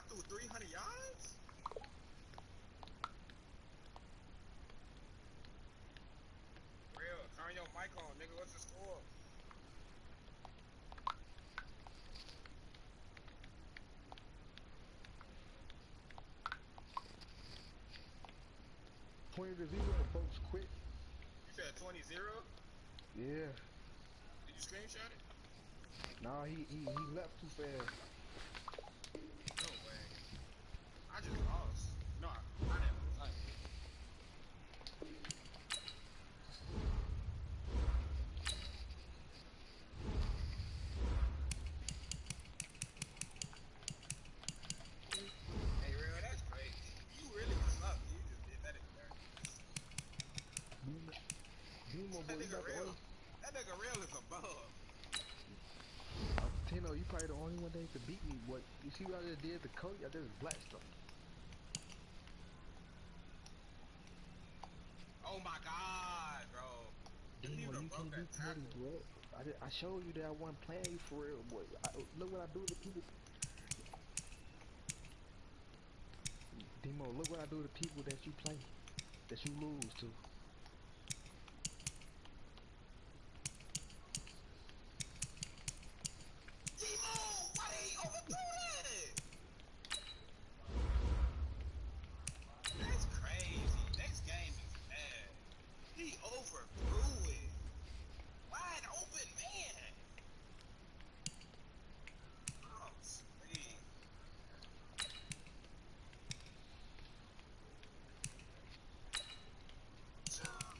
threw 300 yards? Real, turn your mic on, nigga. What's the score? $20 to 0, folks, quit. You said 20-0? Yeah. Did you screenshot it? Nah, he left too fast. No way. I just lost. No, I didn't lose. I did. Hey, real, that's crazy. You really suck. You just did that in practice. Demo, That boy, you nigga about the real. only. That nigga real is a bum. Tino, you probably the only one that could beat me. What you see what I just did to Cody? I just blasted him. Oh my god, bro. If he Demo, would have you broke can't do that Cody, tackle. bro. I showed you that I wasn't playing you for real, boy. Look what I do to people. Demo, look what I do to people that you play, that you lose to. Timo, why did he overthrow that? That's crazy. Next game is bad. He overthrew it. Wide open man. I'm sweet.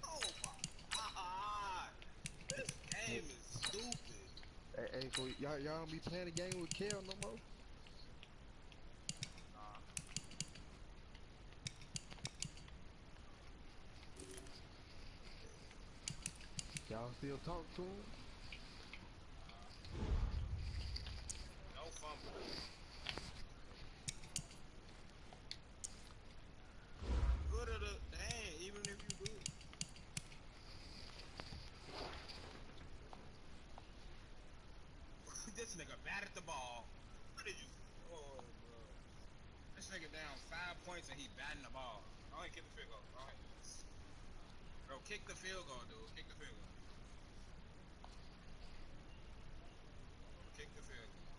Oh my god. This Hey, game is stupid. hey, so y'all don't be playing the game with Kel no more? Nah, Y'all still talk to him? no fumble though. Good at the dang, even if you do. This nigga bad at the ball. What did you? Oh, bro. This nigga down 5 points and he batting the ball. Go ahead, kick the field goal. Go ahead. Bro, kick the field goal, dude. Kick the field goal. Kick the field goal.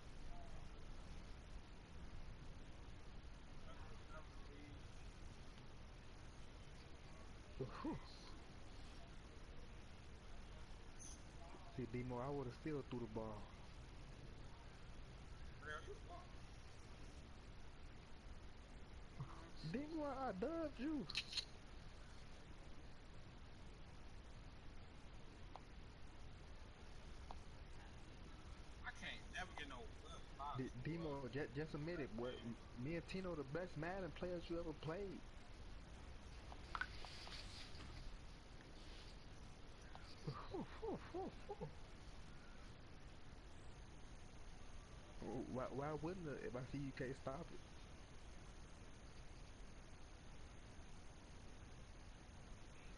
Whew. See, Demo, I would have still threw the ball. Real, you lost. Demo, I dubbed you. I can't never get no good blocks, boy. Demo, just admit it, boy. Me and Tino, the best Madden players you ever played. Why wouldn't it if I see you can't stop it?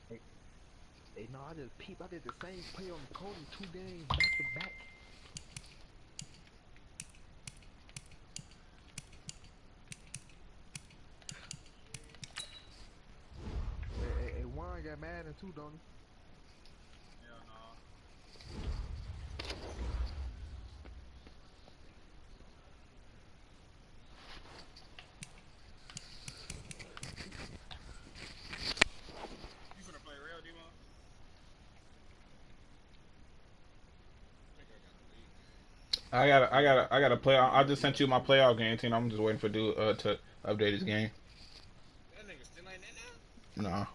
Hey, hey, no, I just peeped. I did the same play on Cody 2 games back to back. Hey, Juan got mad in too, don't he? Hell no. You finna play real, Demo? I think I got a league game. I gotta play. I just sent you my playoff game team. I'm just waiting for dude to update his game. That nigga still ain't in there? No,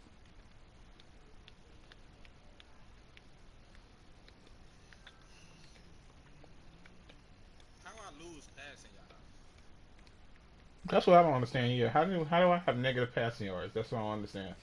How I lose passing yards? that's what I don't understand here. How do I have negative passing yards? That's what I don't understand.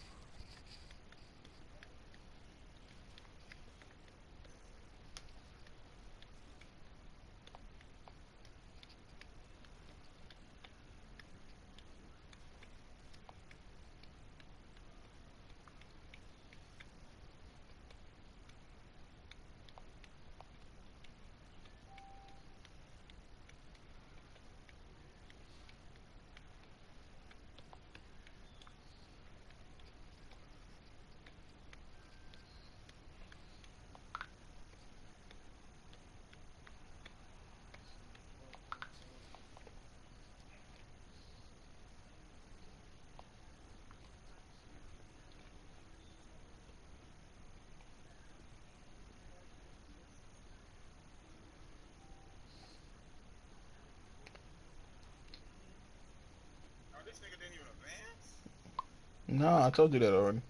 No, I told you that already.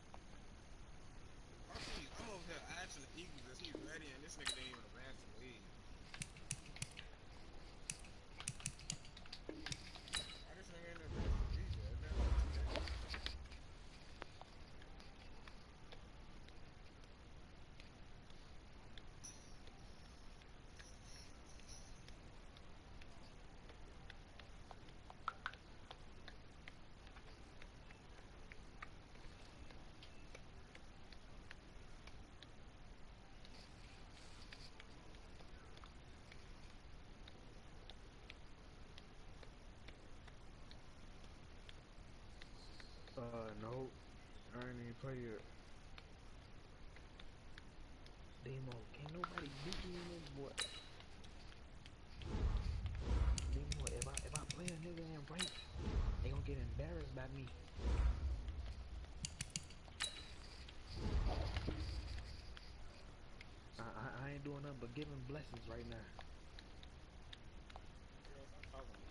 I'm over here asking the Eagles if he's ready, and this nigga didn't even advance the league. Why this nigga ain't advance the league yet? It's been like 2 days. No. I ain't even play yet. Demo, can't nobody beat me in this boy. Demo, if I play a nigga in ranked, they gonna get embarrassed by me. I ain't doing nothing but giving blessings right now. Girl, stop talking to me.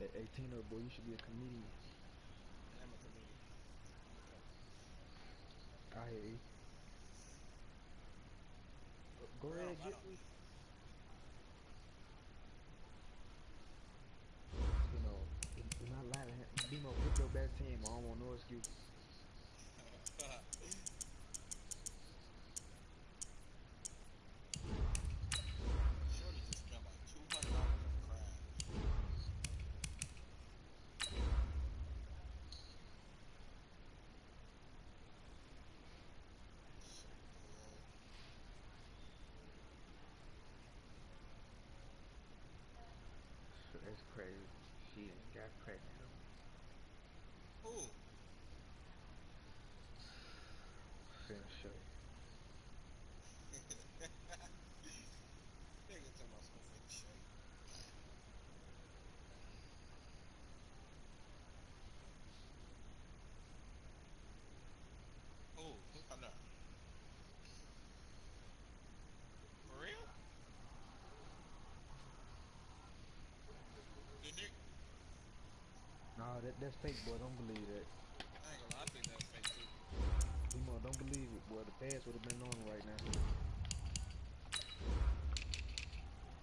Hey, Tino, boy, you should be a comedian. I am a comedian. I hear you. Go Bro, ahead, I get don't. me. You know, do not lie to him. Demo, pick your best team. I don't want no excuses. Shorty just spent like $200 on crabs. Shit, good. That's crazy. She ain't got pregnant. Who? Finna show you. Nigga talking about some fake shit. Who come down? For real? The nigga? Nah, that's fake, boy. Don't believe that. I ain't gonna lie, I think that's fake too. Demo, don't believe it, boy. The pass would have been on right now.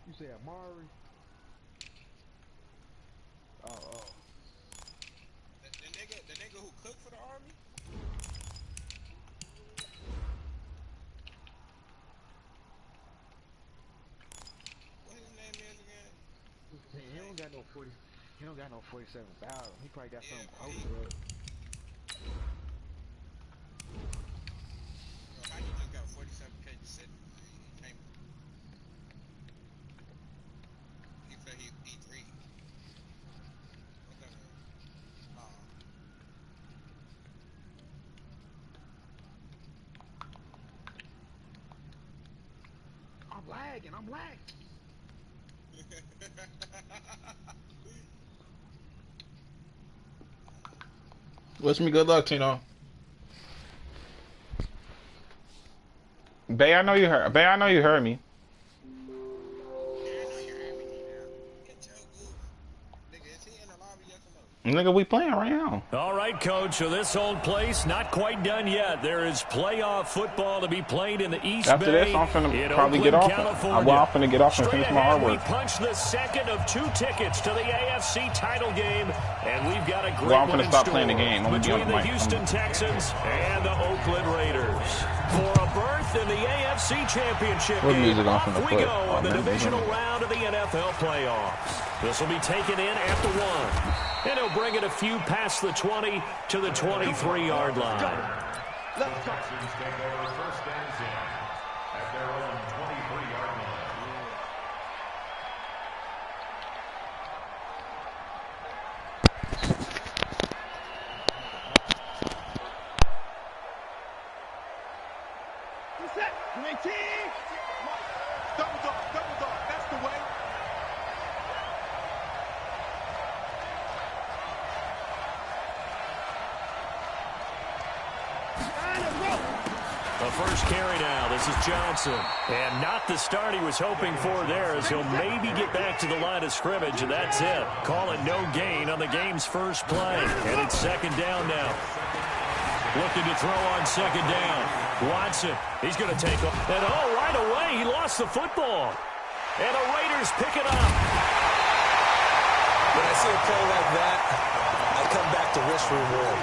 You say Amari? Oh. The nigga who cooked for the army? What his name is again? He don't got no 40. He don't got no 47,000. He probably got Yeah, something bro, close to that. how he just got 47K just sitting there? He came. He said he E3. What that mean? Nah. I'm lagging. Wish me good luck, Tino. Bay, I know you heard. Bay, I know you heard me. Yeah, I know you heard me, T-Down. Get your goof. Nigga, is he in the lobby, yes or no? Nigga, we playing right now. All right, Coach, so this old place not quite done yet. There is playoff football to be played in the East After Bay this, I'm finna in probably get Oakland, off. California. I'm finna get off and Straight finish my ahead, we artwork. punch the second of 2 tickets to the AFC title game, and we've got a great Well, I'm one finna in stop store playing the game. I'm gonna be on between the the mic. Houston Texans and the Oakland Raiders. For a berth in the AFC Championship What game, music I'm off finna we put? go Oh, on the man, divisional round of the NFL playoffs. This will be taken in at the 1. And he'll bring it a few past the 20 to the 23-yard line. Let's go. Texans take over first and 10 at their own 23-yard line. Set. 19. Double dog. That's the way. And a roll. The first carry now. This is Johnson. And not the start he was hoping for there, as he'll maybe get back to the line of scrimmage, and that's it. Call it no gain on the game's first play. And it's second down now. Looking to throw on second down. Watson, he's going to take off. And right away, he lost the football. And the Raiders pick it up. When I see a play like that, I come back to risk reward.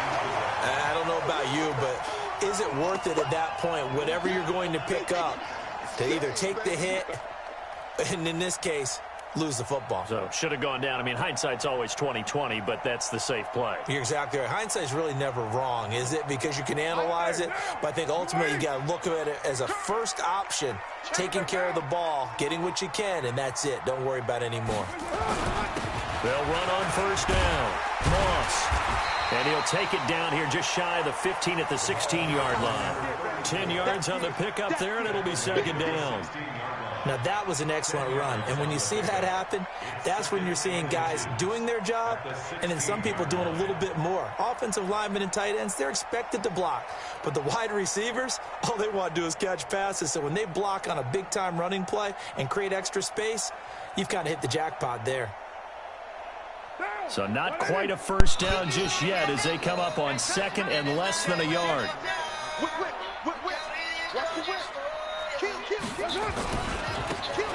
I don't know about you, but is it worth it at that point, whatever you're going to pick up, to either take the hit, and in this case, lose the football? So, should have gone down. I mean, hindsight's always 20/20, but that's the safe play. You're exactly right. Hindsight's really never wrong, is it? Because you can analyze it, but I think ultimately you got to look at it as a first option, taking care of the ball, getting what you can, and that's it. Don't worry about it anymore. They'll run on first down. Moss. And he'll take it down here just shy of the 15 at the 16-yard line. 10 yards on the pickup there, and it'll be second down. Now, that was an excellent run. And when you see that happen, that's when you're seeing guys doing their job and then some people doing a little bit more. Offensive linemen and tight ends, they're expected to block. But the wide receivers, all they want to do is catch passes. So when they block on a big-time running play and create extra space, you've kind of hit the jackpot there. So not quite a first down just yet as they come up on second and less than a yard.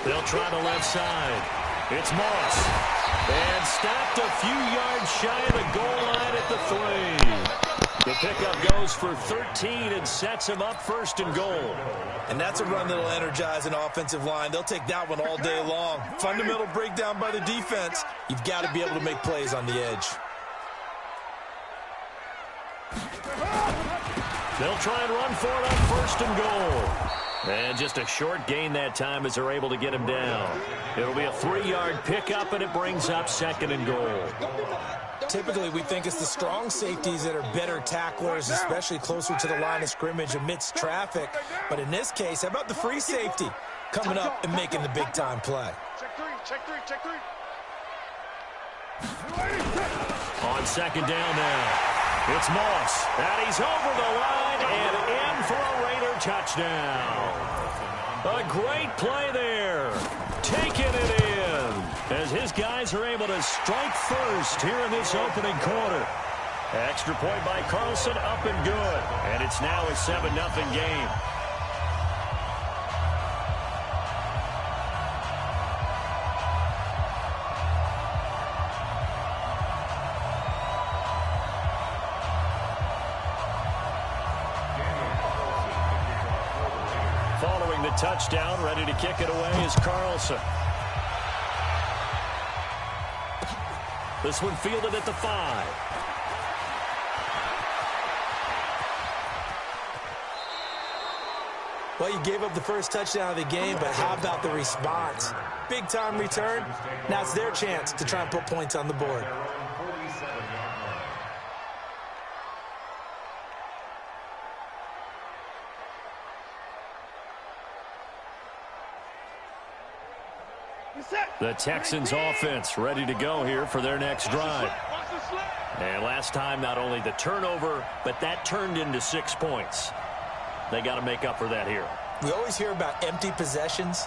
They'll try the left side. It's Moss. And stopped a few yards shy of the goal line at the 3. The pickup goes for 13 and sets him up first and goal. And that's a run that'll energize an offensive line. They'll take that one all day long. Fundamental breakdown by the defense. You've got to be able to make plays on the edge. They'll try and run for it on first and goal. And just a short gain that time as they're able to get him down. It'll be a 3-yard pickup, and it brings up second and goal. Typically, we think it's the strong safeties that are better tacklers, especially closer to the line of scrimmage amidst traffic. But in this case, how about the free safety coming up and making the big-time play? Check three. On second down now. It's Moss, and he's over the line and in for a Raider touchdown. A great play there, taking it in, as his guys are able to strike first here in this opening quarter. Extra point by Carlson, up and good, and it's now a 7-0 game. Following the touchdown, ready to kick it away is Carlson. This one fielded at the 5. Well, you gave up the first touchdown of the game, but how about the response? Big-time return. Now it's their chance to try and put points on the board. The Texans offense ready to go here for their next drive. And last time, not only the turnover, but that turned into 6 points. They got to make up for that here. We always hear about empty possessions,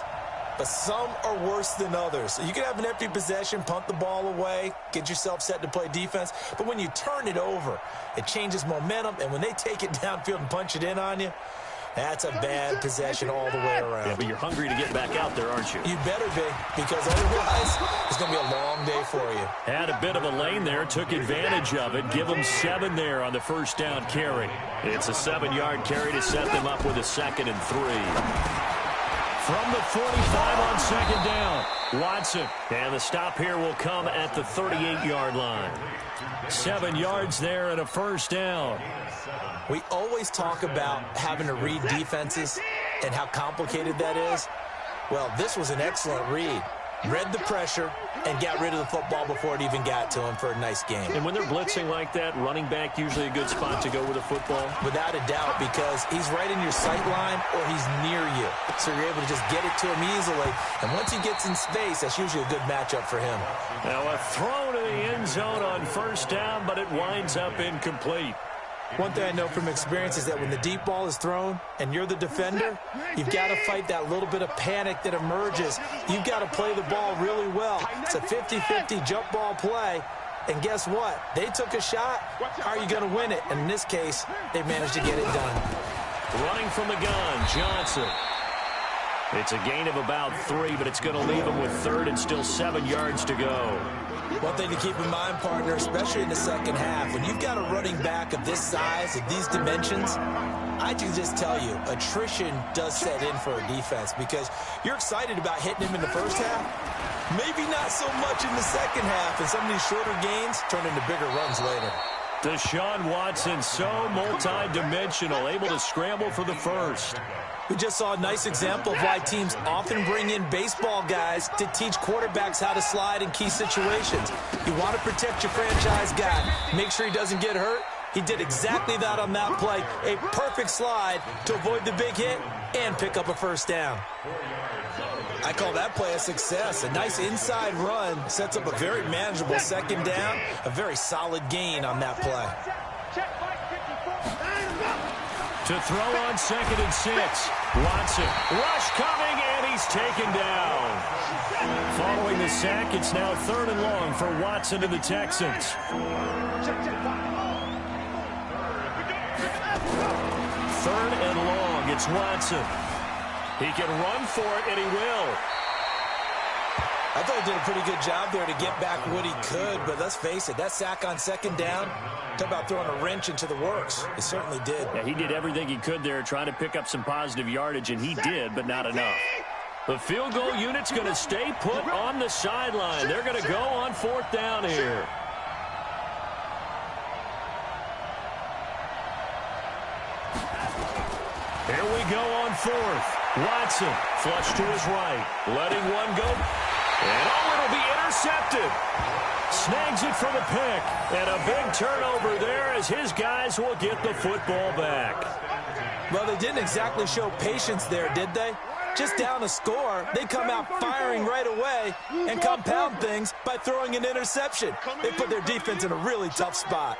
but some are worse than others. You can have an empty possession, punt the ball away, get yourself set to play defense, but when you turn it over, it changes momentum, and when they take it downfield and punch it in on you, that's a bad possession all the way around. Yeah, but you're hungry to get back out there, aren't you? You better be, because otherwise it's going to be a long day for you. Had a bit of a lane there, took advantage of it. Give them 7 there on the first down carry. It's a 7-yard carry to set them up with a 2nd and 3. From the 45 on second down, Watson. And the stop here will come at the 38-yard line. 7 yards there and a first down. We always talk about having to read defenses and how complicated that is. Well, this was an excellent read. Read the pressure and got rid of the football before it even got to him for a nice game. And when they're blitzing like that, running back usually a good spot to go with a football? Without a doubt, because he's right in your sight line or he's near you. So you're able to just get it to him easily. And once he gets in space, that's usually a good matchup for him. Now a throw to the end zone on first down, but it winds up incomplete. One thing I know from experience is that when the deep ball is thrown and you're the defender, you've got to fight that little bit of panic that emerges. You've got to play the ball really well. It's a 50-50 jump ball play. And guess what? They took a shot. How are you going to win it? And in this case, they managed to get it done. Running from the gun, Johnson. It's a gain of about 3, but it's going to leave him with 3rd and still 7 yards to go. One thing to keep in mind, partner, especially in the second half, when you've got a running back of this size, of these dimensions, I can just tell you, attrition does set in for a defense because you're excited about hitting him in the first half. Maybe not so much in the second half, and some of these shorter gains turn into bigger runs later. Deshaun Watson, so multi-dimensional, able to scramble for the first. We just saw a nice example of why teams often bring in baseball guys to teach quarterbacks how to slide in key situations. You want to protect your franchise guy, make sure he doesn't get hurt. He did exactly that on that play, a perfect slide to avoid the big hit and pick up a first down. I call that play a success. A nice inside run sets up a very manageable second down, a very solid gain on that play. To throw on 2nd and 6. Watson, rush coming, and he's taken down. Following the sack, it's now 3rd and long for Watson and the Texans. 3rd and long, it's Watson. He can run for it, and he will. I thought he did a pretty good job there to get back what he could, but let's face it, that sack on 2nd down, talk about throwing a wrench into the works. It certainly did. Yeah, he did everything he could there trying to pick up some positive yardage, and he did, but not enough. The field goal unit's going to stay put on the sideline. They're going to go on 4th down here. Here we go on 4th. Watson, flush to his right, letting one go. And it'll be intercepted. Snags it for the pick. And a big turnover there as his guys will get the football back. Well, they didn't exactly show patience there, did they? Just down a score, they come out firing right away and compound things by throwing an interception. They put their defense in a really tough spot.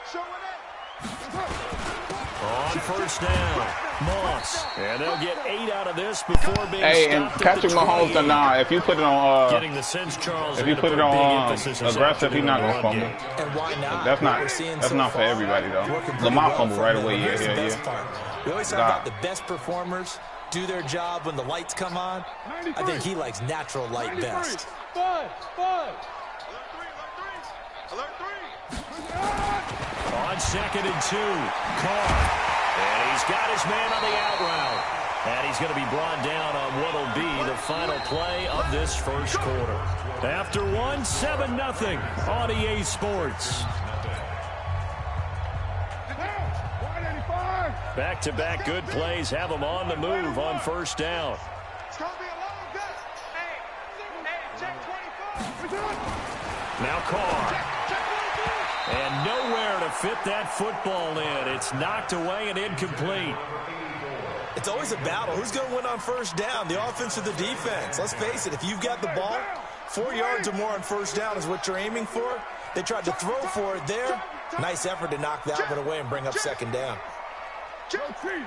On 1st down, Moss. And they'll get 8 out of this before being Hey, and stopped Patrick Mahomes, if you put it on, getting the sense, Charles, if you put it on aggressive, he's not gonna fumble. And why not? That's not for everybody though. Lamar fumbled right away. Yeah. We always talk about the best performers do their job when the lights come on. I think he likes natural light best. On 2nd and 2, Carr. And he's got his man on the out route. And he's going to be brought down on what will be the final play of this first quarter. After 7-0 on EA Sports. Back-to-back good plays have them on the move on 1st down. Now Carr. And nowhere to fit that football in. It's knocked away and incomplete. It's always a battle. Who's going to win on 1st down, the offense or the defense? Let's face it, if you've got the ball, 4 yards or more on 1st down is what you're aiming for. They tried to throw for it there. Nice effort to knock that one away and bring up 2nd down. Check 24.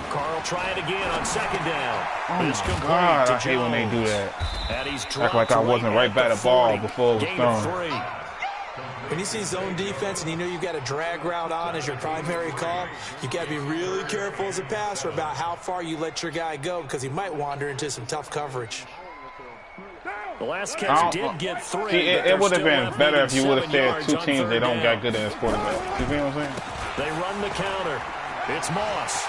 Carl try it again on 2nd down. Oh, God, I hate when they do that. And he's Act like I wasn't right by the ball before it was thrown. When you see zone defense and you know you've got a drag route on as your primary call, you've got to be really careful as a passer about how far you let your guy go because he might wander into some tough coverage. The last catch did get 3. See, it would have been better if you would have said 2 teams that don't got good at quarterback. You feel what I'm saying? They run the counter. It's Moss.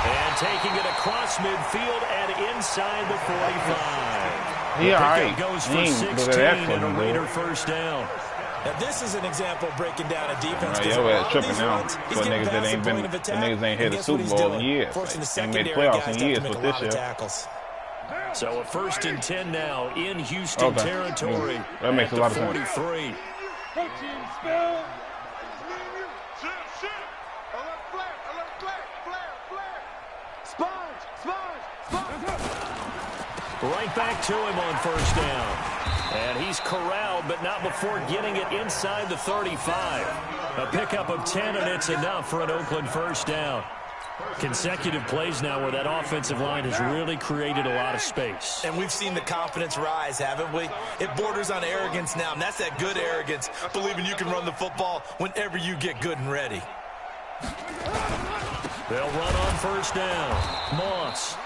And taking it across midfield and inside the 45. Yeah, all right. Goes for 16 and a Raider 1st down. Now this is an example of breaking down a defense. Right, yo, ass tripping now. For niggas that ain't been, the niggas ain't hit a Super Bowl in years. Like, ain't made playoffs in years with this year. So a 1st and 10 now in Houston territory. That makes a lot of sense. 43. Right back to him on first down. And he's corralled, but not before getting it inside the 35. A pickup of 10, and it's enough for an Oakland first down. Consecutive plays now where that offensive line has really created a lot of space. And we've seen the confidence rise, haven't we? It borders on arrogance now, and that's that good arrogance, believing you can run the football whenever you get good and ready. They'll run on first down. Moss.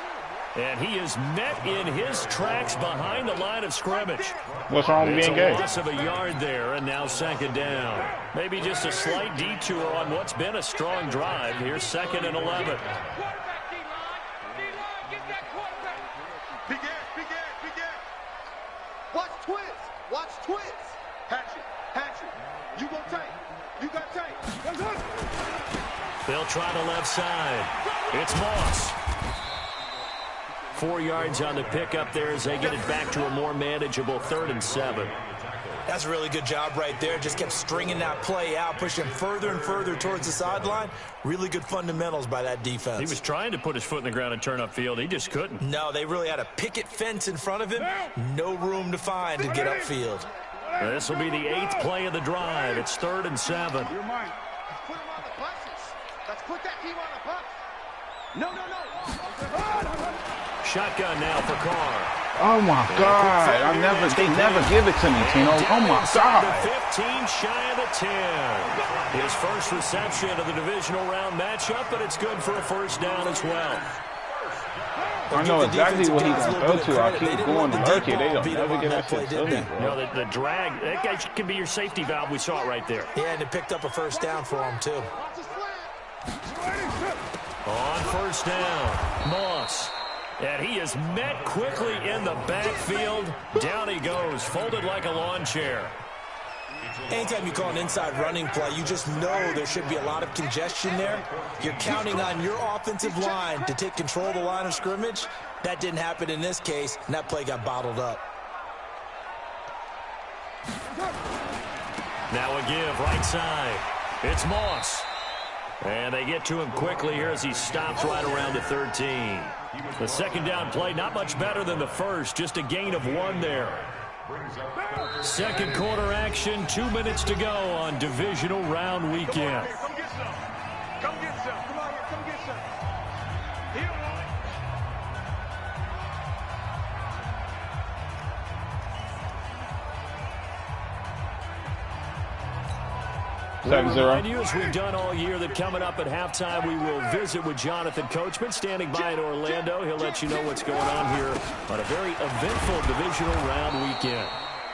And he is met in his tracks behind the line of scrimmage. What's wrong with being gay? It's a loss of a yard there, and now second down. Maybe just a slight detour on what's been a strong drive. Here's 2nd and 11. Big air. Watch twist. Watch twist. Hatchet. You go tight. You got tight. They'll try the left side. It's Moss. 4 yards on the pickup there as they get it back to a more manageable 3rd and 7. That's a really good job right there. Just kept stringing that play out, pushing further and further towards the sideline. Really good fundamentals by that defense. He was trying to put his foot in the ground and turn upfield. He just couldn't. No, they really had a picket fence in front of him. No room to find to get upfield. This will be the 8th play of the drive. It's 3rd and 7. You're mine. Let's put him on the buses. Let's put that team on the bus. No. Shotgun now for Carr. Oh my God! They never give it to me, Tino. Oh my God! The 15 shy of the 10. His first reception of the divisional round matchup, but it's good for a first down as well. I know exactly what he's going to go to. I keep going to Murky. They don't never give that shit to me. You know, the drag, that guy can be your safety valve. We saw it right there. Yeah, and it picked up a first down for him, too. On first down, Moss. And he is met quickly in the backfield. Down he goes, folded like a lawn chair. Anytime you call an inside running play, you just know there should be a lot of congestion there. You're counting on your offensive line to take control of the line of scrimmage. That didn't happen in this case, and that play got bottled up. Now a give, right side. It's Moss. And they get to him quickly here as he stops right around the 13. The second down play, not much better than the first, just a gain of 1 there. Second quarter action, 2 minutes to go on divisional round weekend. Come get some. Come get some. Come on here. Come get some. Here, 7-0. Remind you, as we've done all year, that coming up at halftime, we will visit with Jonathan Coachman, standing by in Orlando. He'll let you know what's going on here on a very eventful divisional round weekend.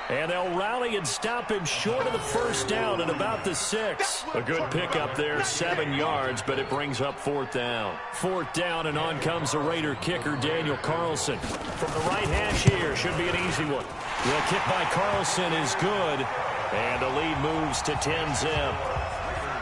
And they'll rally and stop him short of the first down at about the 6. A good pickup there, 7 yards, but it brings up 4th down. 4th down, and on comes the Raider kicker, Daniel Carlson. From the right hash here, should be an easy one. The kick by Carlson is good, and the lead moves to 10-zip.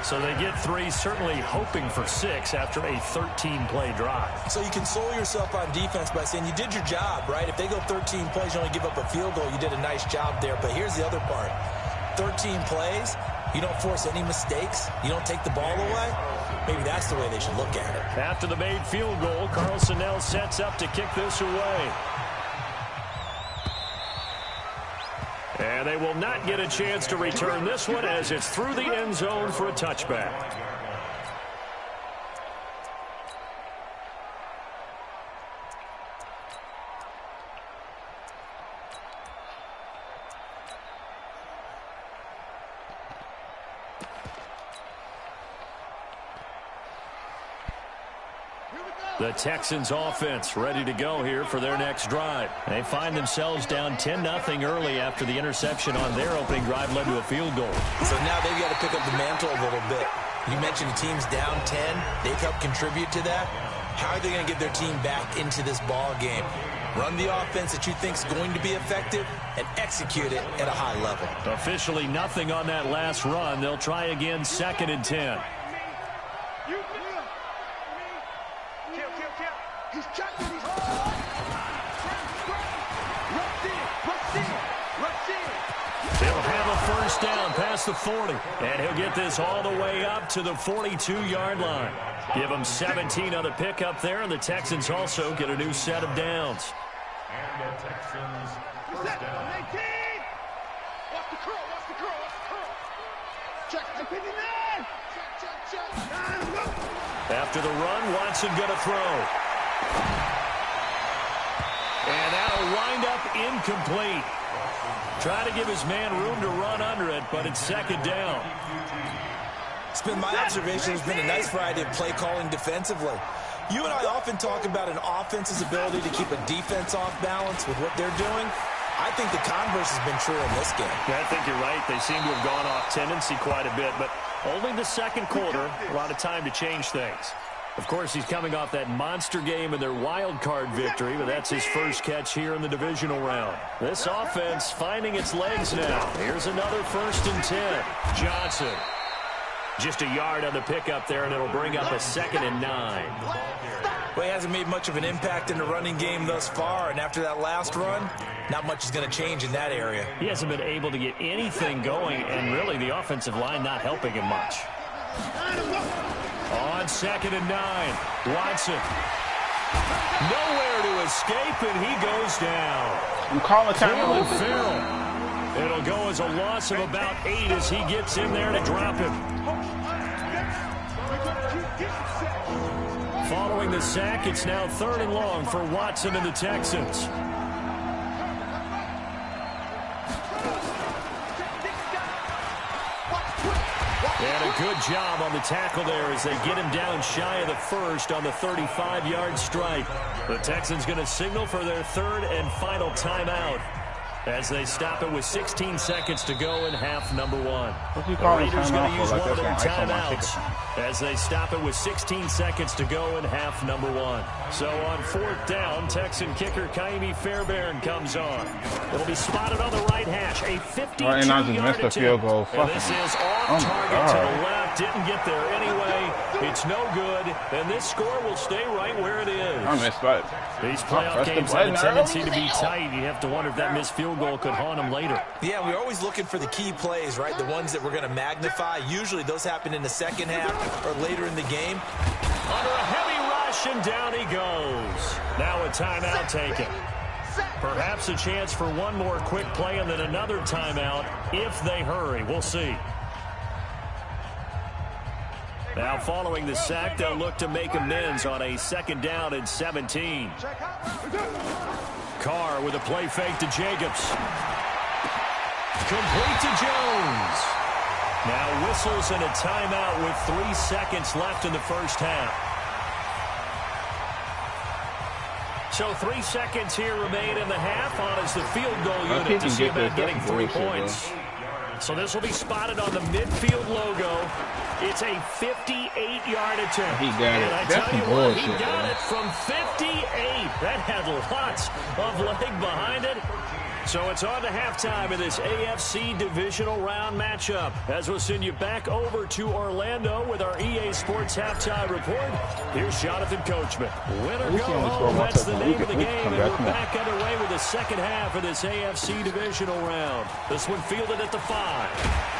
So they get 3, certainly hoping for 6 after a 13-play drive. So you console yourself on defense by saying you did your job, right? If they go 13 plays, you only give up a field goal, you did a nice job there. But here's the other part. 13 plays, you don't force any mistakes, you don't take the ball away. Maybe that's the way they should look at it. After the made field goal, Carlson now sets up to kick this away. And they will not get a chance to return this one as it's through the end zone for a touchback. The Texans offense ready to go here for their next drive. They find themselves down 10-0 early after the interception on their opening drive led to a field goal. So now they've got to pick up the mantle a little bit. You mentioned the team's down 10. They've helped contribute to that. How are they going to get their team back into this ball game? Run the offense that you think is going to be effective and execute it at a high level. Officially nothing on that last run. They'll try again, 2nd and 10. They'll have a first down past the 40, and he'll get this all the way up to the 42-yard line. Give them 17 on the pickup there, and the Texans also get a new set of downs. And the Texans first down. 18! Watch the curl, watch the curl, watch the curl. Check, 59! Check. After the run, Watson going to throw. And that'll wind up incomplete. Trying to give his man room to run under it, but it's second down. It's been my observation. There's been a nice variety of play calling defensively. You and I often talk about an offense's ability to keep a defense off balance with what they're doing. I think the converse has been true in this game. Yeah, I think you're right. They seem to have gone off tendency quite a bit, but only the second quarter, a lot of time to change things. Of course, he's coming off that monster game in their wild card victory, but that's his first catch here in the divisional round. This offense finding its legs now. Here's another 1st and 10. Johnson. Just a yard on the pickup there, and it'll bring up a 2nd and 9. Well, he hasn't made much of an impact in the running game thus far, and after that last run, not much is going to change in that area. He hasn't been able to get anything going, and really the offensive line not helping him much. On 2nd and 9, Watson. Nowhere to escape, and he goes down. You call a timeout. It'll go as a loss of about 8 as he gets in there to drop him. Following the sack, it's now 3rd and long for Watson and the Texans. And a good job on the tackle there as they get him down shy of the 1st on the 35-yard stripe. The Texans going to signal for their 3rd and final timeout as they stop it with 16 seconds to go in half number 1. The Raiders going to use one of their timeouts as they stop it with 16 seconds to go in half number 1. So on 4th down, Texan kicker Kaimi Fairbairn comes on. It'll be spotted on the right hash. A 52-yard attempt. And this is off target to the left. Didn't get there anyway. It's no good. And this score will stay right where it is. I missed that. These playoff games have a tendency to be tight. You have to wonder if that missed field goal could haunt them later. Yeah, we're always looking for the key plays, right? The ones that we're going to magnify. Usually those happen in the second half or later in the game. Under a heavy rush, and down he goes. Now a timeout taken. Perhaps a chance for one more quick play and then another timeout if they hurry. We'll see. Now following the sack, they'll look to make amends on a 2nd down and 17. Carr with a play fake to Jacobs. Complete to Jones. Now whistles and a timeout with 3 seconds left in the first half. So 3 seconds here remain in the half on as the field goal unit to see about getting 3 points. So this will be spotted on the midfield logo. It's a 58-yard attempt. He got it. And I That's tell you some what, bullshit, he got man. it from 58. That had lots of leg behind it. So it's on to halftime in this AFC Divisional Round matchup. As we'll send you back over to Orlando with our EA Sports Halftime Report. Here's Jonathan Coachman. Win or go home, that's the name of the game. And we're back underway with the second half of this AFC Divisional Round. This one fielded at the 5.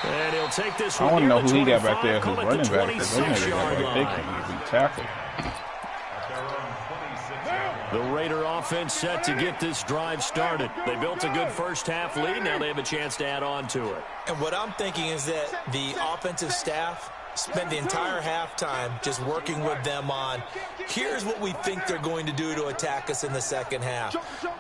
And he'll take this one. I want to know who he got 25, back there as his call it running the back. Because those niggas 26-yard got they line. can't even tackle. The Raider offense set to get this drive started. They built a good first half lead. Now they have a chance to add on to it. And what I'm thinking is that the offensive staff spent the entire halftime just working with them on, here's what we think they're going to do to attack us in the second half.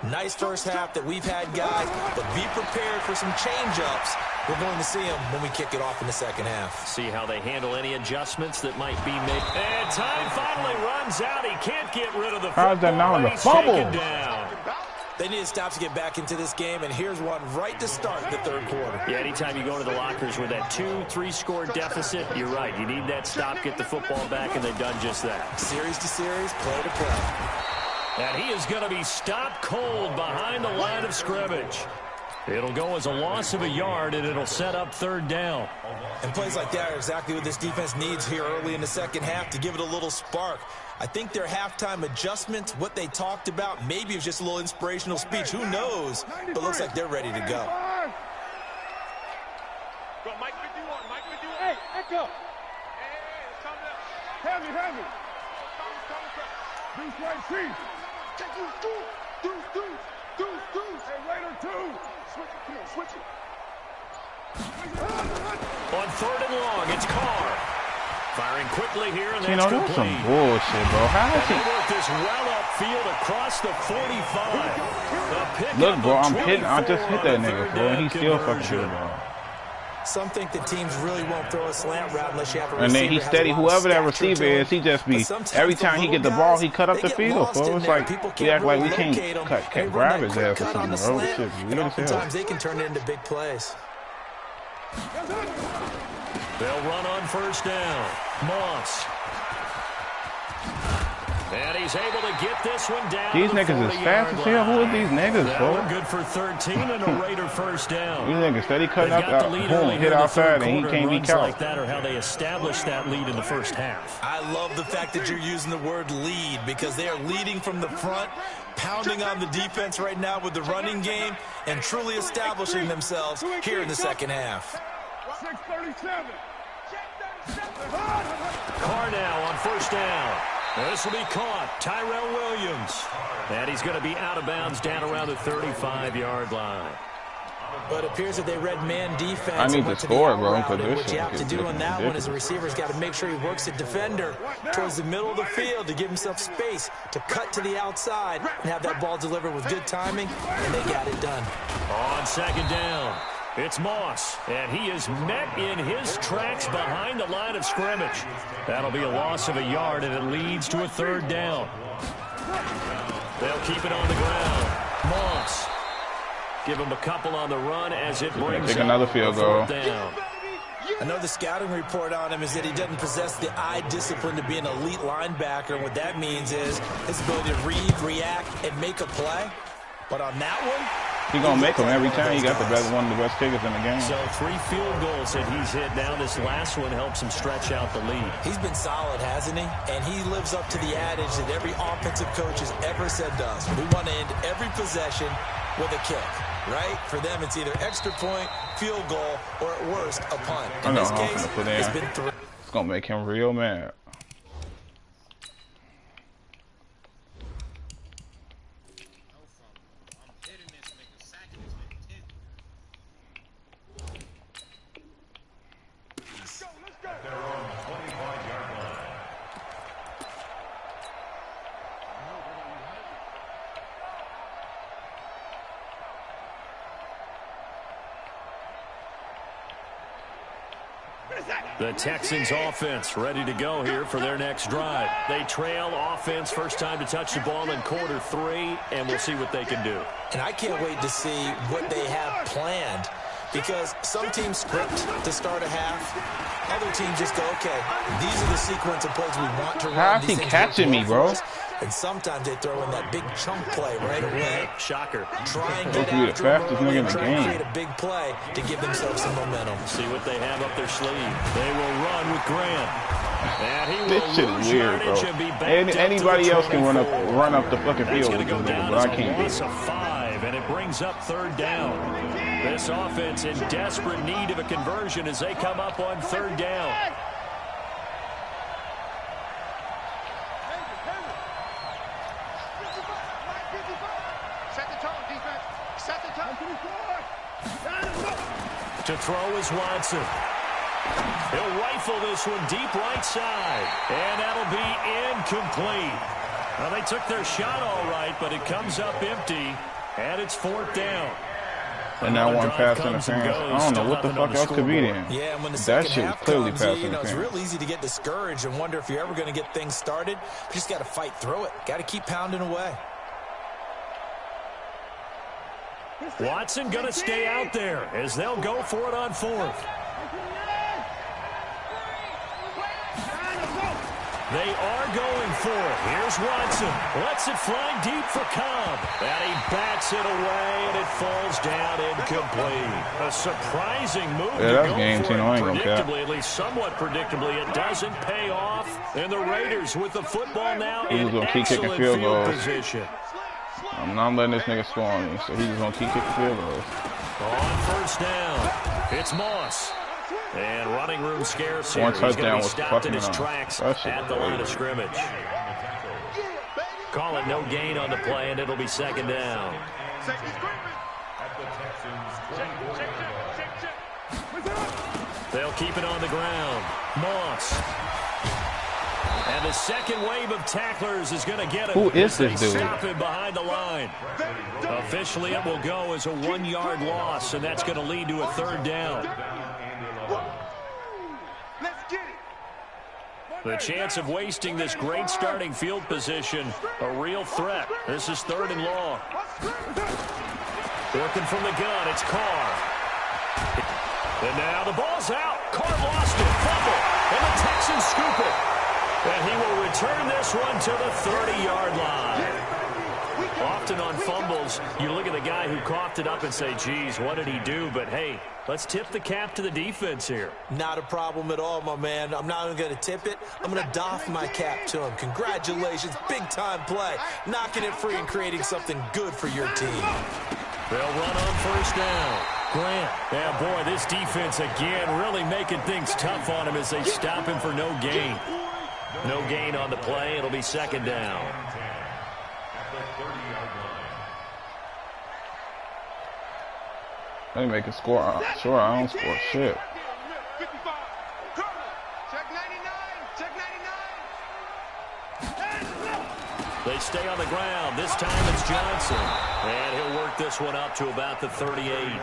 Nice first half that we've had, guys, but be prepared for some change-ups. We're going to see them when we kick it off in the second half. See how they handle any adjustments that might be made. And time finally runs out. He can't get rid of the football. How's that now in the He's fumble? taken down. They need to stop to get back into this game, and here's one right to start the third quarter. Yeah, anytime you go to the lockers with that 2-3 score deficit, you're right. You need that stop, get the football back, and they've done just that. Series to series, play to play. And he is going to be stopped cold behind the line of scrimmage. It'll go as a loss of a yard, and it'll set up 3rd down. And plays like that are exactly what this defense needs here early in the second half to give it a little spark. I think their halftime adjustments, what they talked about, maybe it was just a little inspirational speech. Who knows? But looks like they're ready to go. Go, Mike 51, Mike 51. Hey, Echo. Hey, calm down. Help me. Bring right, please. Take you, On 3rd and long, it's Carr. Firing quickly here, and You know, that's some bullshit, bro. How is he he? worked this well upfield across the 45. Look, bro, I just hit that nigga, bro, and he still fucking hit the ball. Some think the teams really won't throw a slant route unless you have a receiver. And then he steady, whoever that receiver is, he just be, every time he get the ball, he cut up the field, bro. It's like, we act like we can't grab his ass or something, bro. Shit, weird as hell. Sometimes they can turn it into big plays. They'll run on 1st down. Moss. And he's able to get this one down. These niggas is fast as hell. Who are these niggas, bro? Good for 13 and a Raider 1st down. These niggas steady cutting up, boom, hit outside, and he can't be caught. Like that, or how they established that lead in the 1st half. I love the fact that you're using the word lead, because they are leading from the front, pounding on the defense right now with the running game, and truly establishing themselves here in the 2nd half. 637. Carr now on 1st down. This will be caught. Tyrell Williams. And he's going to be out of bounds down around the 35-yard line. But it appears that they read man defense. I need to score, bro. What you have to do on that one is the receiver's got to make sure he works the defender towards the middle of the field to give himself space to cut to the outside and have that ball delivered with good timing, and they got it done. On 2nd down, it's Moss, and he is met in his tracks behind the line of scrimmage. That'll be a loss of a yard, and it leads to a 3rd down. They'll keep it on the ground. Moss. Give him a couple on the run as it brings take another field goal. Down. I know the scouting report on him is that he doesn't possess the eye discipline to be an elite linebacker. And what that means is his ability to read, react, and make a play. But on that one, he's going to make them every time. He got one of the best kickers in the game. So 3 field goals that he's hit. Now this last one helps him stretch out the lead. He's been solid, hasn't he? And he lives up to the adage that every offensive coach has ever said to us. We want to end every possession with a kick, right? For them, it's either extra point, field goal, or at worst, a punt. In this case, it's been 3. It's going to make him real mad. The Texans offense ready to go here for their next drive. They trail offense, first time to touch the ball in quarter 3, and we'll see what they can do. And I can't wait to see what they have planned, because some teams script to start a half. Other teams just go, okay, these are the sequence of plays we want to run. How's he catching me, bro? And sometimes they throw in that big chunk play right away. Shocker. Try and get the fastest nigga in the game. Create a big play to give themselves some momentum. See what they have up their sleeve. They will run with Grant. And he this will shit is weird, bro. Anybody else can run up the fucking field with this nigga, but I can't. It's a 5, and it brings up 3rd down. This offense in desperate need of a conversion as they come up on 3rd down. To throw is Watson. He'll rifle this one deep right side. And that'll be incomplete. Well, they took their shot all right, but it comes up empty. And it's 4th down. And now one pass interference. I don't know what the fuck else could be there. Yeah, and when the that second shit half was clearly comes, pass you know, it's interference. real easy to get discouraged and wonder if you're ever going to get things started. You just got to fight through it. Got to keep pounding away. Watson going to stay out there as they'll go for it on 4th. They are going for it. Here's Watson. Lets it fly deep for Cobb. And he bats it away, and it falls down incomplete. A surprising move to go for it. Predictably, at least somewhat predictably, it doesn't pay off. And the Raiders with the football now in excellent field position. I'm not letting this nigga score on me, so he's just going to keep kicking field goals. On 1st down, it's Moss. And running room scarce here. One touchdown was stopped in fucking his tracks at the line of scrimmage. Call it no gain on the play, and it'll be 2nd down. the Texans 24. They'll keep it on the ground. Moss. And the second wave of tacklers is going to get him. Who is this dude? Stop him behind the line. Officially, it will go as a 1-yard loss, and that's going to lead to a third down. Let's get it. The chance of wasting this great starting field position, a real threat. This is 3rd and long. Working from the gun, it's Carr. And now the ball's out. Carr lost it. Fumble. And the Texans scoop it. And he will return this one to the 30-yard line. Often on fumbles, you look at the guy who coughed it up and say, geez, what did he do? But, hey, let's tip the cap to the defense here. Not a problem at all, my man. I'm not even going to tip it. I'm going to doff my cap to him. Congratulations. Big-time play. Knocking it free and creating something good for your team. They'll run on first down. Grant. Yeah, boy, this defense again really making things tough on him as they stop him for no gain. No gain on the play. It'll be 2nd down. They make a score. Sure, I don't score shit. 55. Check 99. Check 99. They stay on the ground. This time it's Johnson. And he'll work this one up to about the 38.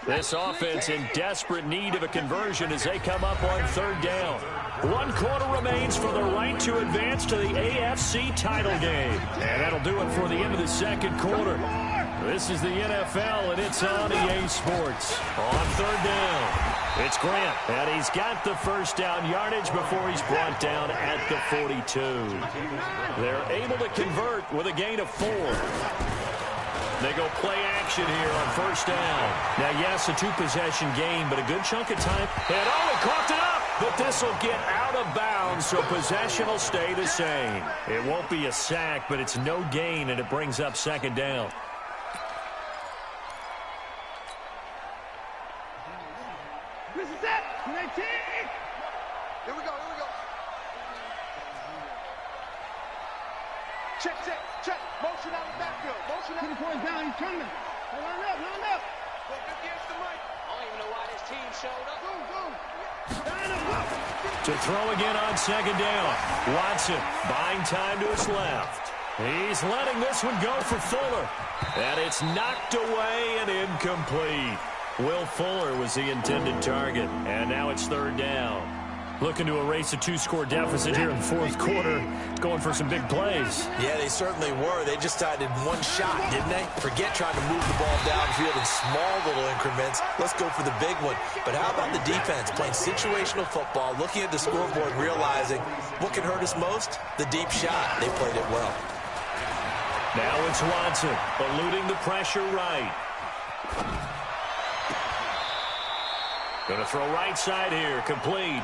This offense in desperate need of a conversion as they come up on 3rd down. 1 quarter remains for the right to advance to the AFC title game. And that'll do it for the end of the 2nd quarter. This is the NFL, and it's on EA Sports. On 3rd down, it's Grant, and he's got the first down yardage before he's brought down at the 42. They're able to convert with a gain of 4. They go play action here on 1st down. Now, yes, a 2-possession game, but a good chunk of time. And, oh, he coughed it up. But this will get out of bounds, so possession will stay the same. It won't be a sack, but it's no gain, and it brings up 2nd down. This is it. 19. Here we go. Check. Motion out of the backfield. Motion out. 2 points down. He's coming. Line up. Go 50 against the mic. I don't even know why this team showed up. Go. To throw again on 2nd down. Watson buying time to his left. He's letting this one go for Fuller. And it's knocked away and incomplete. Will Fuller was the intended target. And now it's 3rd down. Looking to erase a 2-score deficit here in the 4th quarter. Going for some big plays. Yeah, they certainly were. They just decided one shot, didn't they? Forget trying to move the ball downfield in small little increments. Let's go for the big one. But how about the defense playing situational football, looking at the scoreboard, realizing what can hurt us most? The deep shot. They played it well. Now it's Watson, eluding the pressure right. Going to throw right side here, complete.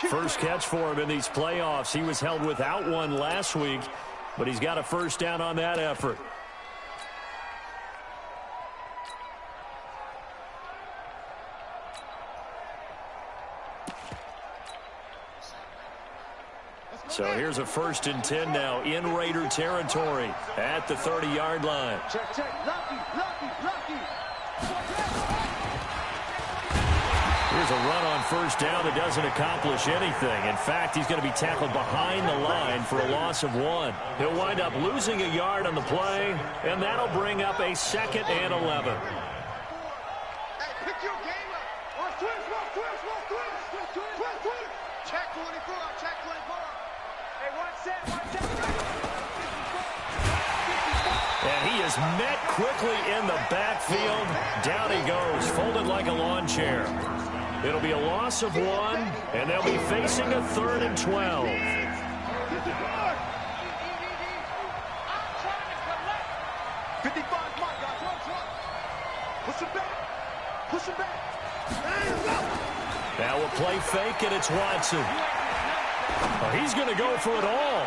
First catch for him in these playoffs. He was held without one last week, but he's got a first down on that effort. So here's a 1st and 10 now in Raider territory at the 30-yard line. Check. Lucky. Here's a run on 1st down that doesn't accomplish anything. In fact, he's going to be tackled behind the line for a loss of 1. He'll wind up losing a yard on the play, and that'll bring up a 2nd and 11. Hey, pick your game up. Twins. Check 24. Hey, one set. And he is met quickly in the backfield. Down he goes, folded like a lawn chair. It'll be a loss of 1, and they'll be facing a 3rd and 12. 55, my guy. Push him back. Now we'll play fake, and it's Watson. Oh, he's going to go for it all.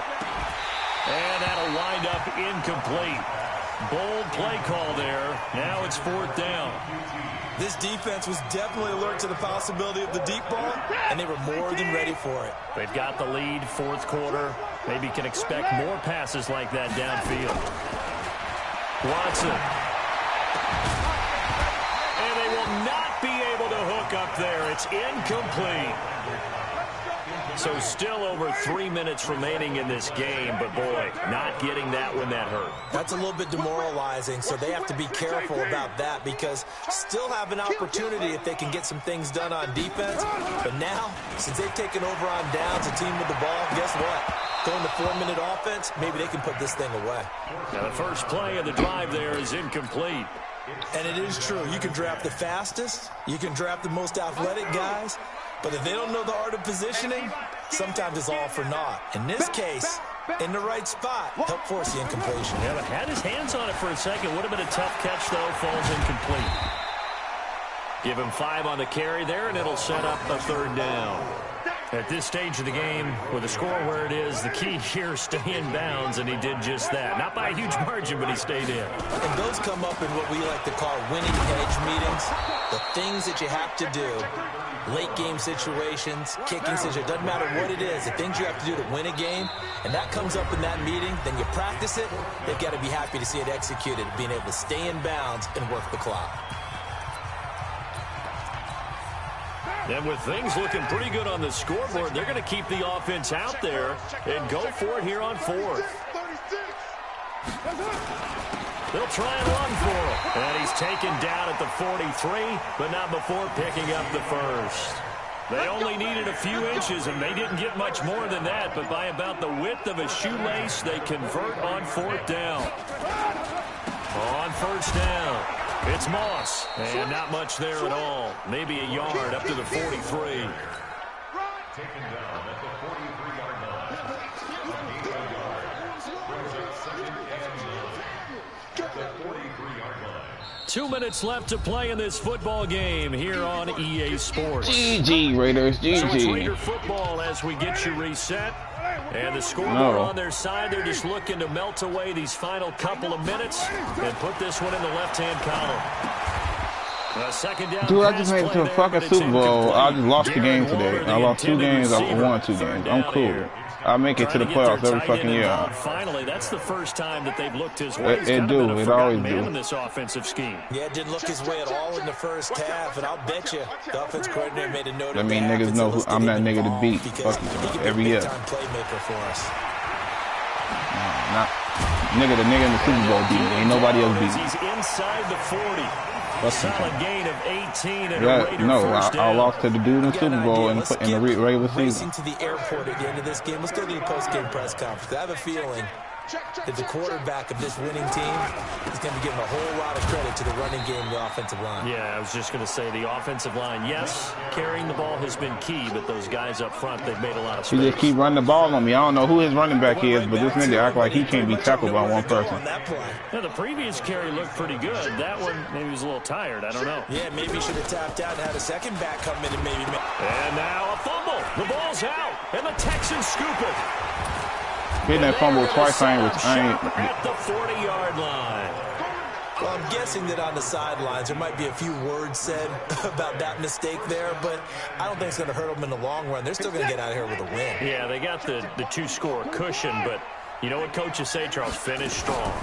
And that'll wind up incomplete. Bold play call there. Now it's 4th down. This defense was definitely alert to the possibility of the deep ball, and they were more than ready for it. They've got the lead, fourth quarter. Maybe can expect more passes like that downfield. Watson. And they will not be able to hook up there. It's incomplete. So still over 3 minutes remaining in this game, but boy, not getting that when that hurt. That's a little bit demoralizing, so they have to be careful about that because still have an opportunity if they can get some things done on defense. But now, since they've taken over on downs, a team with the ball, guess what? Going to 4-minute offense, maybe they can put this thing away. Now the first play of the drive there is incomplete. And it is true. You can draft the fastest. You can draft the most athletic guys. But if they don't know the art of positioning, sometimes it's all for naught. In this case, in the right spot, help force the incompletion. Yeah, but had his hands on it for a second. Would have been a tough catch, though. Falls incomplete. Give him 5 on the carry there, and it'll set up a third down. At this stage of the game, with the score where it is, the key here is stay in bounds, and he did just that. Not by a huge margin, but he stayed in. And those come up in what we like to call winning edge meetings. The things that you have to do, late game situations, kicking situations, doesn't matter what it is, the things you have to do to win a game, and that comes up in that meeting, then you practice it, they've got to be happy to see it executed, being able to stay in bounds and work the clock. And with things looking pretty good on the scoreboard, they're going to keep the offense out there and go for it here on fourth. They'll try and run for him. And he's taken down at the 43, but not before picking up the first. They only needed a few inches, and they didn't get much more than that, but by about the width of a shoelace, they convert on fourth down. On first down. It's Moss, and not much there at all. Maybe a yard up to the 43. Taken down at the 43-yard line. A gain of yards. Brings up second and 9 at the 43-yard line. 2 minutes left to play in this football game here on EA Sports. GG, Raiders, GG. So it's Raider football as we get you reset. And the scoreboard on their side, they're just looking to melt away these final couple of minutes and put this one in the left-hand column. Second down. Dude, I just made it to a fucking Super Bowl. I just lost the game today. I lost 2 games. I won 2 games. I'm cool. I make it to the playoffs every fucking year. Finally, that's the first time that they've looked his way. It do. It always do. In this offensive scheme. Yeah, it didn't look his way at all in the first half, and I'll bet you the offense coordinator made a note of that. I mean, niggas know who I'm that nigga to beat. Fuck every year. Playmaker for us. Nah, the nigga in the Super Bowl beat me. Ain't nobody else beat me. He's inside the 40. Solid gain of 18 and yeah, a Raider no, first I down. lost to the dude in the Super Bowl in the regular season. Racing to the airport at the end of this game. Let's go to the post-game press conference. I have a feeling that the quarterback of this winning team is going to be giving a whole lot of credit to the running game and the offensive line. Yeah, I was just going to say the offensive line, yes, carrying the ball has been key, but those guys up front, they've made a lot of space. He just keep running the ball on me. I don't know who his running back is, but this nigga act like he can't be tackled by one person. Yeah, the previous carry looked pretty good. That one, maybe he was a little tired. I don't know. Yeah, maybe he should have tapped out and had a second back come in and maybe... And now a fumble. The ball's out, and the Texans scoop it. Getting that fumble twice, I ain't at the 40-yard line. Well, I'm guessing that on the sidelines there might be a few words said about that mistake there, but I don't think it's going to hurt them in the long run. They're still going to get out of here with a win. Yeah, they got the 2-score cushion, but you know what coaches say, Charles? Finish strong.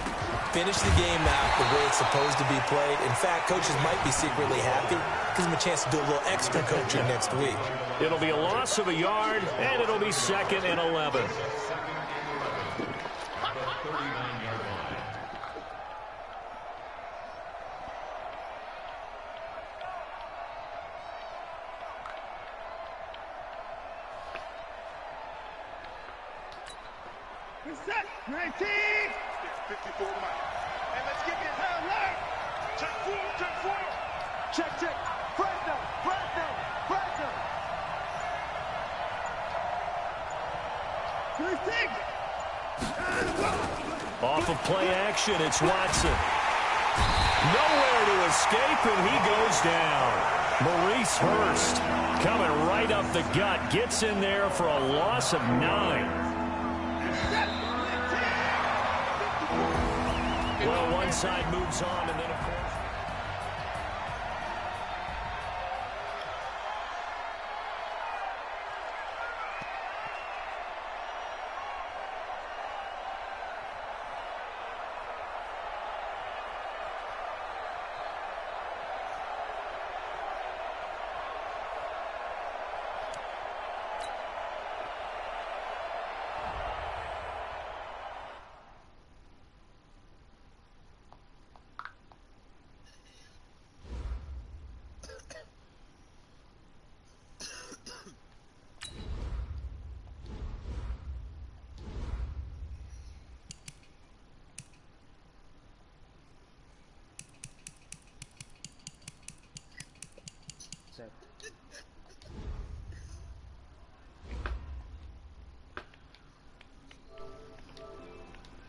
Finish the game out the way it's supposed to be played. In fact, coaches might be secretly happy. Gives them a chance to do a little extra coaching next week. It'll be a loss of a yard, and it'll be 2nd and 11. Set, 19. 54 Mike. And let's give it hell right. Check four. Check. Fresno. Off of play action, it's Watson. Nowhere to escape, and he goes down. Maurice Hurst coming right up the gut. Gets in there for a loss of 9. Well, one side moves on, and then, of course...